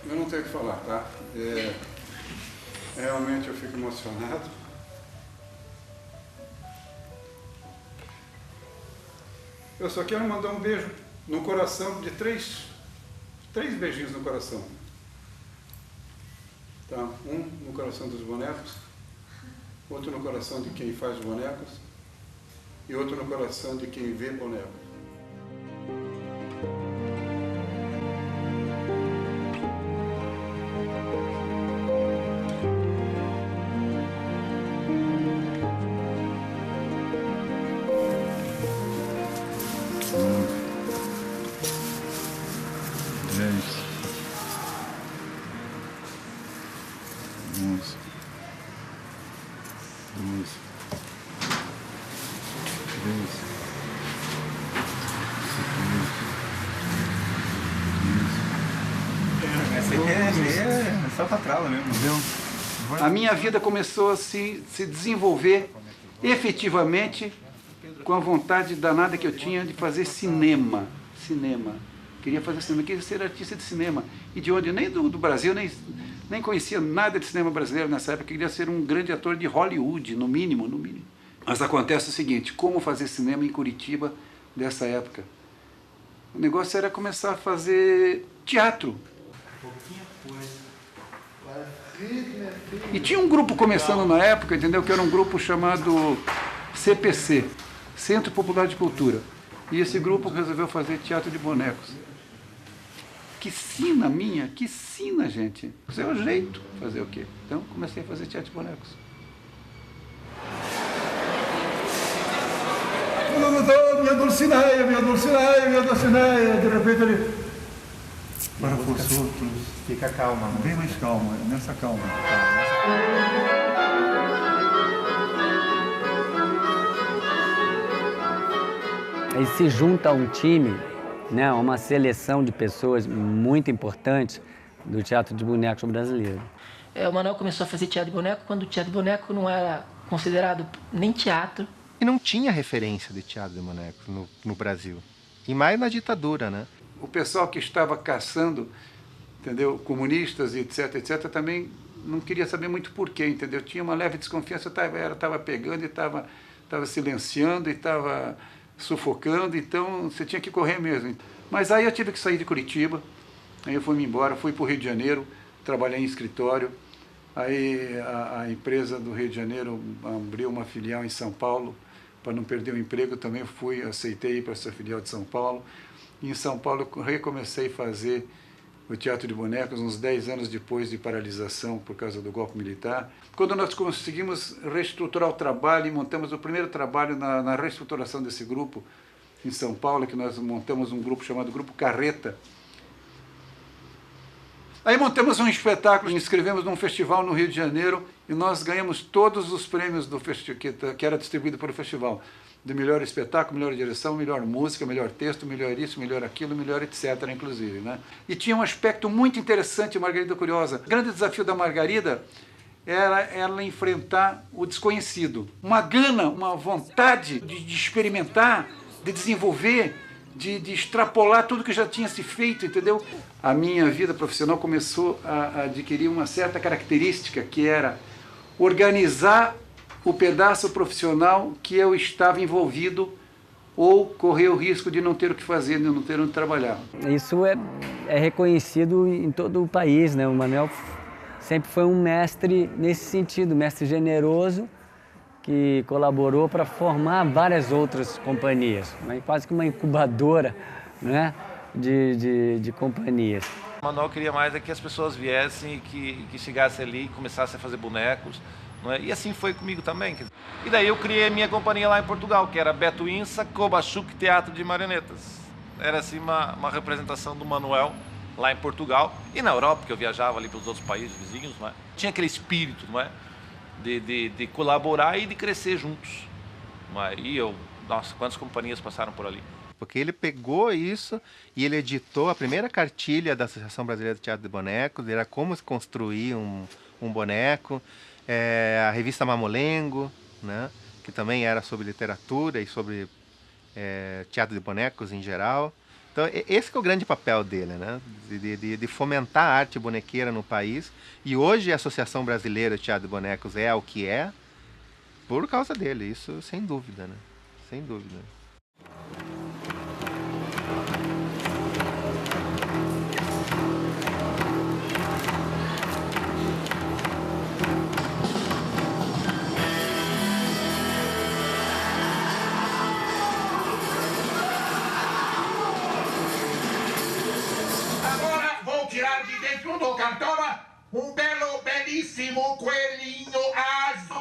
Eu não tenho o que falar, tá? Realmente eu fico emocionado. Eu só quero mandar um beijo no coração de três beijinhos no coração. Tá? Um no coração dos bonecos, outro no coração de quem faz bonecos e outro no coração de quem vê bonecos. Só pra trala mesmo. A minha vida começou a se desenvolver efetivamente com a vontade danada que eu tinha de fazer cinema. Queria fazer cinema, queria ser artista de cinema. E de onde? Nem do Brasil, nem conhecia nada de cinema brasileiro nessa época. Queria ser um grande ator de Hollywood, no mínimo. Mas acontece o seguinte, como fazer cinema em Curitiba dessa época? O negócio era começar a fazer teatro. E tinha um grupo começando na época, entendeu? Que era um grupo chamado CPC, Centro Popular de Cultura. E esse grupo resolveu fazer teatro de bonecos. Que sina minha, que sina, gente. Isso é o jeito. Fazer o quê? Então comecei a fazer teatro de bonecos. Minha Dulcineia, de repente ele... Para os outros. Fica calma. Bem mais calma, nessa calma. Aí se junta um time, né, uma seleção de pessoas muito importantes do teatro de bonecos brasileiro. O Manuel começou a fazer teatro de boneco quando o teatro de boneco não era considerado nem teatro. E não tinha referência de teatro de bonecos no Brasil. E mais na ditadura, né? O pessoal que estava caçando, entendeu, comunistas e etc, também não queria saber muito porquê, entendeu? Tinha uma leve desconfiança, estava pegando e estava silenciando e estava sufocando, então você tinha que correr mesmo. Mas aí eu tive que sair de Curitiba, aí eu fui embora, fui para o Rio de Janeiro, trabalhei em escritório, aí a empresa do Rio de Janeiro abriu uma filial em São Paulo, para não perder o emprego também aceitei ir para essa filial de São Paulo. E em São Paulo eu recomecei a fazer o teatro de bonecos uns 10 anos depois de paralisação por causa do golpe militar. Quando nós conseguimos reestruturar o trabalho e montamos o primeiro trabalho na reestruturação desse grupo em São Paulo, que nós montamos um grupo chamado Grupo Carreta. Aí montamos um espetáculo, inscrevemos num festival no Rio de Janeiro e nós ganhamos todos os prêmios do que era distribuído pelo festival. De melhor espetáculo, melhor direção, melhor música, melhor texto, melhor isso, melhor aquilo, melhor etc, inclusive, né? E tinha um aspecto muito interessante, Margarida Curiosa. O grande desafio da Margarida era ela enfrentar o desconhecido. Uma gana, uma vontade de experimentar, de desenvolver, de extrapolar tudo que já tinha se feito, entendeu? A minha vida profissional começou a adquirir uma certa característica, que era organizar o pedaço profissional que eu estava envolvido ou correr o risco de não ter o que fazer, de não ter onde trabalhar. Isso é reconhecido em todo o país, né? O Manuel sempre foi um mestre nesse sentido, mestre generoso, que colaborou para formar várias outras companhias, né? Quase que uma incubadora, né? de companhias. O Manuel queria mais que as pessoas viessem e que chegassem ali e começassem a fazer bonecos. Não é? E assim foi comigo também. E daí eu criei a minha companhia lá em Portugal, que era Beto Insa Kobachuk Teatro de Marionetas. Era assim uma representação do Manuel lá em Portugal e na Europa, porque eu viajava ali para os outros países vizinhos. Não é? Tinha aquele espírito, não é? De colaborar e de crescer juntos. Não é? E nossa, quantas companhias passaram por ali. Porque ele pegou isso e ele editou a primeira cartilha da Associação Brasileira de Teatro de Bonecos, era como se construir um boneco. A revista Mamolengo, né, que também era sobre literatura e sobre teatro de bonecos em geral. Então, esse que é o grande papel dele, né? De fomentar a arte bonequeira no país. E hoje a Associação Brasileira de Teatro de Bonecos é o que é por causa dele, isso sem dúvida, né? Sem dúvida. Tirar de dentro do cartola belíssimo coelhinho azul.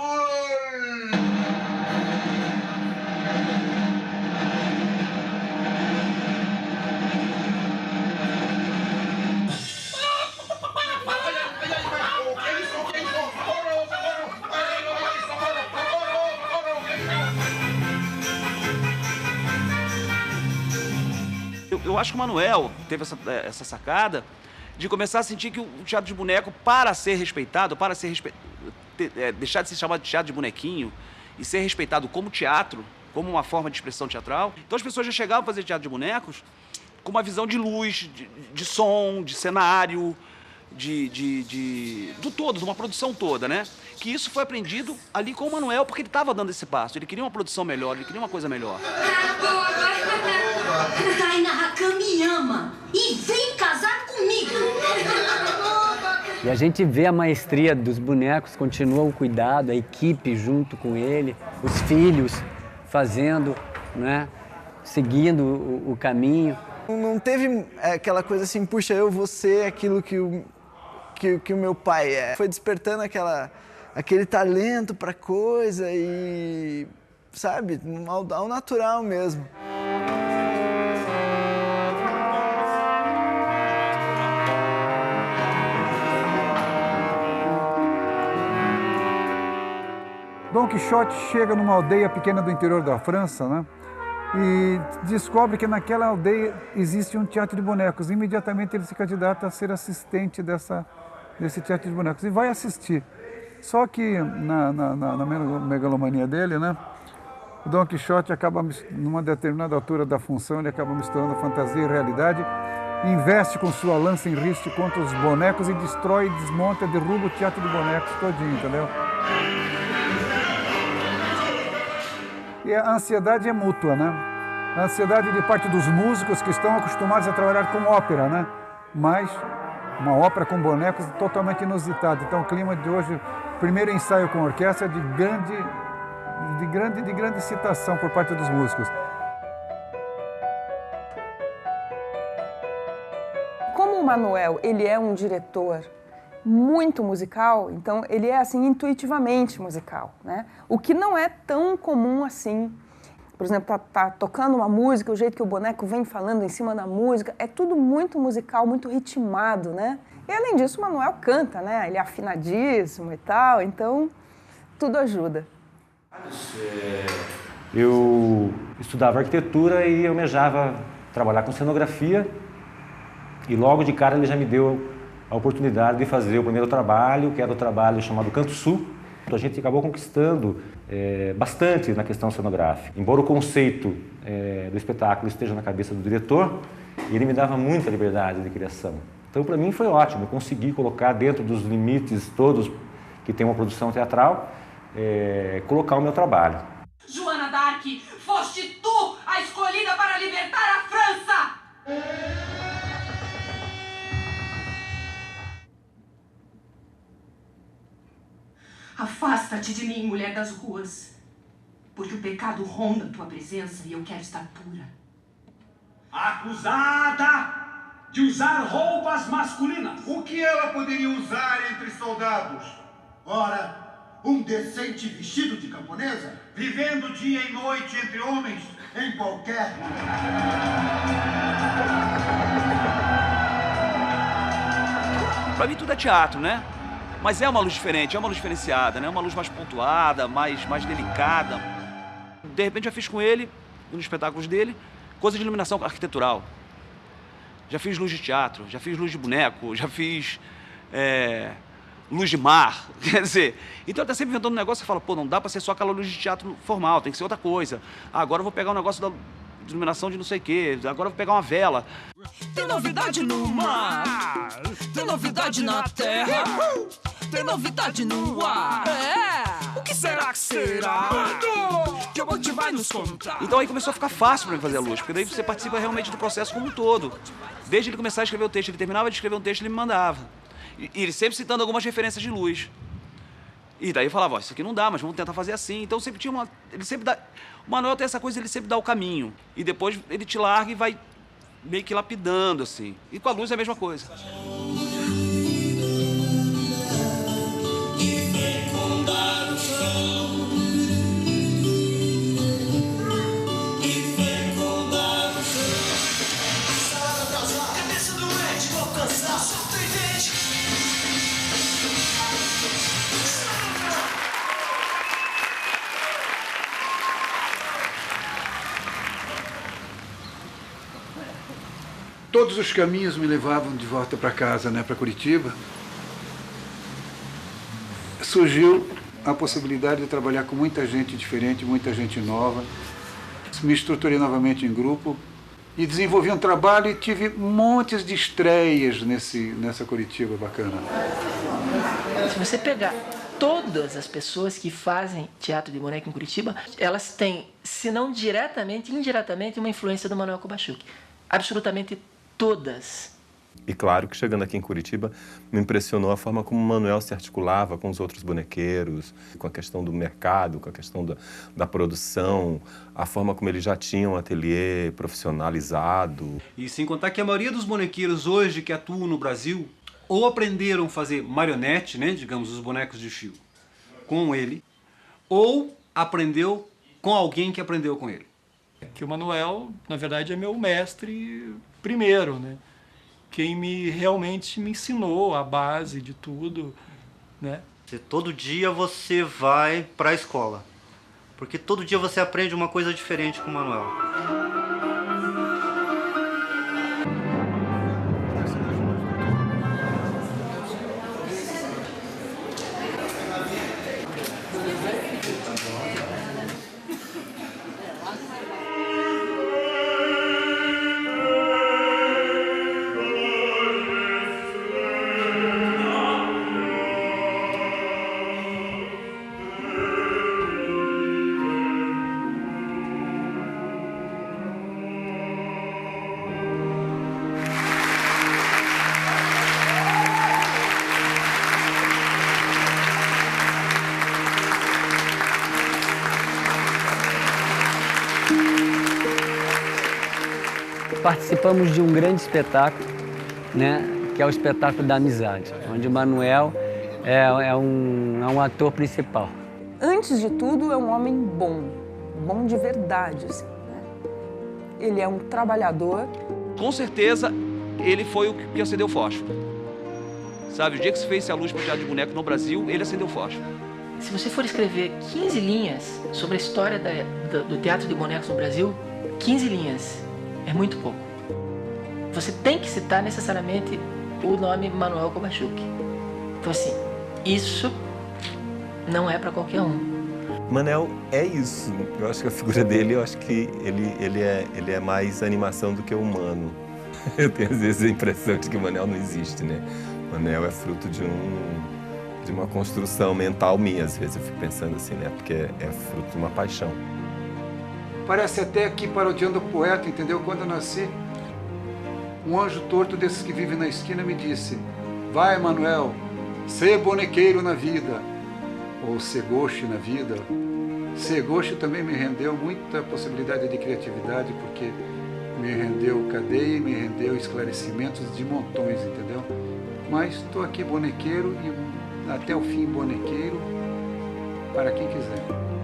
Eu acho que o Manuel teve essa sacada de começar a sentir que o teatro de boneco, para ser respeitado, deixar de ser chamado de teatro de bonequinho e ser respeitado como teatro, como uma forma de expressão teatral. Então as pessoas já chegavam a fazer teatro de bonecos com uma visão de luz, de som, de cenário, do todo, de uma produção toda, né? Que isso foi aprendido ali com o Manuel, porque ele estava dando esse passo. Ele queria uma produção melhor, ele queria uma coisa melhor. Tainá Rakan me ama e vem casar comigo. E a gente vê a maestria dos bonecos, continua o cuidado, a equipe junto com ele, os filhos fazendo, né? Seguindo o caminho. Não teve aquela coisa assim, puxa, eu vou ser aquilo que o meu pai é. Foi despertando aquele talento para coisa e, sabe, ao natural mesmo. Dom Quixote chega numa aldeia pequena do interior da França, né? E descobre que naquela aldeia existe um teatro de bonecos. Imediatamente ele se candidata a ser assistente desse teatro de bonecos e vai assistir. Só que na megalomania dele, né? O Dom Quixote acaba, numa determinada altura da função, ele acaba misturando fantasia e realidade, investe com sua lança em riste contra os bonecos e destrói, desmonta, derruba o teatro de bonecos todinho, entendeu? E a ansiedade é mútua, né? A ansiedade de parte dos músicos que estão acostumados a trabalhar com ópera, né? Mas uma ópera com bonecos totalmente inusitada. Então o clima de hoje, primeiro ensaio com orquestra de grande excitação por parte dos músicos. Como o Manuel, ele é um diretor muito musical, então ele é assim intuitivamente musical, né? O que não é tão comum assim. Por exemplo, tá tocando uma música, o jeito que o boneco vem falando em cima da música, é tudo muito musical, muito ritmado, né? E além disso, o Manuel canta, né? Ele é afinadíssimo e tal, então tudo ajuda. Eu estudava arquitetura e almejava trabalhar com cenografia e logo de cara ele já me deu a oportunidade de fazer o primeiro trabalho, que era o trabalho chamado Canto Sul. A gente acabou conquistando bastante na questão cenográfica. Embora o conceito do espetáculo esteja na cabeça do diretor, ele me dava muita liberdade de criação. Então, para mim, foi ótimo. Eu consegui colocar dentro dos limites todos que tem uma produção teatral, colocar o meu trabalho. Joana d'Arc, foste tu a escolhida para libertar a França! Afasta-te de mim, mulher das ruas, porque o pecado ronda tua presença e eu quero estar pura. Acusada de usar roupas masculinas. O que ela poderia usar entre soldados? Ora, um decente vestido de camponesa? Vivendo dia e noite entre homens, em qualquer... Pra mim tudo é teatro, né? Mas é uma luz diferente, é uma luz diferenciada, né? Uma luz mais pontuada, mais delicada. De repente já fiz com ele, nos espetáculos dele, coisa de iluminação arquitetural. Já fiz luz de teatro, já fiz luz de boneco, já fiz luz de mar, quer dizer... Então ele tá sempre inventando um negócio e fala, pô, não dá pra ser só aquela luz de teatro formal, tem que ser outra coisa. Ah, agora eu vou pegar um negócio iluminação de não sei o quê, agora eu vou pegar uma vela. Tem novidade no mar, tem novidade na terra, tem novidade no ar. O que será que será? Que o Bote vai nos contar. Então aí começou a ficar fácil para mim fazer a luz, porque daí você participa realmente do processo como um todo. Desde ele começar a escrever o texto, ele terminava de escrever um texto, ele me mandava. E ele sempre citando algumas referências de luz. E daí eu falava, ó, isso aqui não dá, mas vamos tentar fazer assim. Então sempre tinha uma... Ele sempre dá... O Manuel tem essa coisa, ele sempre dá o caminho. E depois ele te larga e vai meio que lapidando, assim. E com a luz é a mesma coisa. Todos os caminhos me levavam de volta para casa, né, para Curitiba. Surgiu a possibilidade de trabalhar com muita gente diferente, muita gente nova. Me estruturei novamente em grupo e desenvolvi um trabalho e tive montes de estreias nessa Curitiba bacana. Se você pegar todas as pessoas que fazem teatro de boneco em Curitiba, elas têm, se não diretamente, indiretamente, uma influência do Manuel Kubachuk. Absolutamente todas. E claro que chegando aqui em Curitiba, me impressionou a forma como o Manuel se articulava com os outros bonequeiros, com a questão do mercado, com a questão da produção, a forma como ele já tinha um ateliê profissionalizado. E sem contar que a maioria dos bonequeiros hoje que atuam no Brasil ou aprenderam a fazer marionete, né, digamos, os bonecos de fio, com ele, ou aprendeu com alguém que aprendeu com ele. Que o Manuel, na verdade, é meu mestre primeiro, né? Quem realmente me ensinou a base de tudo, né? Todo dia você vai para a escola, porque todo dia você aprende uma coisa diferente com o Manuel. Participamos de um grande espetáculo, né, que é o espetáculo da amizade, onde o Manuel é um ator principal. Antes de tudo, é um homem bom de verdade, assim, né? Ele é um trabalhador. Com certeza, ele foi o que acendeu o fósforo. Sabe, o dia que se fez a luz para o teatro de boneco no Brasil, ele acendeu o fósforo. Se você for escrever 15 linhas sobre a história do teatro de bonecos no Brasil, 15 linhas é muito pouco. Você tem que citar necessariamente o nome Manuel Kubachuk. Então, assim, isso não é para qualquer um. Manel é isso. Eu acho que a figura dele, eu acho que ele é mais animação do que humano. Eu tenho às vezes a impressão de que o Manel não existe, né? O Manel é fruto de uma construção mental minha, às vezes eu fico pensando assim, né? Porque é fruto de uma paixão. Parece até aqui parodiando o poeta, entendeu? Quando eu nasci, um anjo torto desses que vive na esquina me disse: vai, Manuel, ser bonequeiro na vida, ou ser gauche na vida. Ser gauche também me rendeu muita possibilidade de criatividade, porque me rendeu cadeia e me rendeu esclarecimentos de montões, entendeu? Mas estou aqui bonequeiro e até o fim bonequeiro para quem quiser.